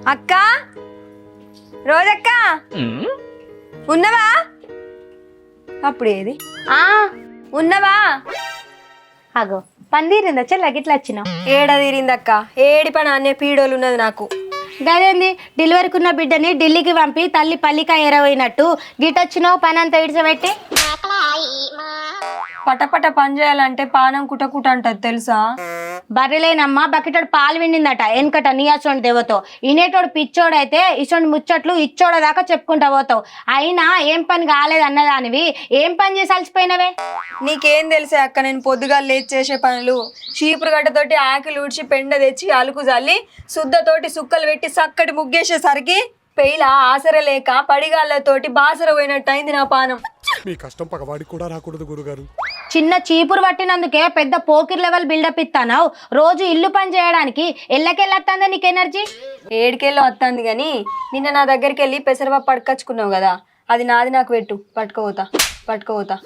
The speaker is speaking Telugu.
అక్క రోజక్క ఉన్నవా? అప్పుడేది ఉన్నవా? అగో పందిరిందా చెల్ల గిట్లా వచ్చినావు? ఏడ తీరిందక్క, ఏడి పని అనే పీడోలు ఉన్నది నాకు. గదేంది డెలివరీకి ఉన్న బిడ్డని ఢిల్లీకి పంపి తల్లి పల్లికాయ ఎరవైనట్టు గిటొచ్చినావు పని అంతా ఇడిచబెట్టి. పటపట పని చేయాలంటే పానం కుటకుట అంటది తెలుసా? బర్రెలేనమ్మా బకెటోడు పాలు విండిందట వెనకట నీయాసోండి దేవతో. ఇనేటోడు పిచ్చోడైతే ఇసోండి ముచ్చట్లు ఇచ్చోడ దాకా చెప్పుకుంటా పోతావు. అయినా ఏం పని కాలేదు అన్నదానివి ఏం పని చేసి అలసిపోయినవే? నీకేం తెలిసే అక్క, నేను పొద్దుగా లేచి చేసే పనులు. చీపురు గడ్డతోటి ఆకిలి ఊడ్చి పెండ తెచ్చి అలుకు జల్లి శుద్ధతోటి సుక్కలు పెట్టి చక్కటి ముగ్గేసేసరికి పెయిల ఆసర లేక పడిగాళ్ళతోటి బాసర పోయినట్టు అయింది నా పానం. మీ కష్టం పగవాడికి కూడా రాకూడదు గురుగారు. చిన్న చీపురు పట్టినందుకే పెద్ద పోకిర్ లెవెల్ బిల్డప్ ఇస్తానావు. రోజు ఇల్లు పని చేయడానికి ఎల్లకెళ్ళొస్తుందా నీకు ఎనర్జీ? ఏడికెళ్ళో వస్తుంది గాని నిన్న నా దగ్గరికి వెళ్ళి పెసరపప్పు పట్టుకొచ్చుకున్నావు కదా, అది నాది నాకు పెట్టు, పట్టుకోపోతా.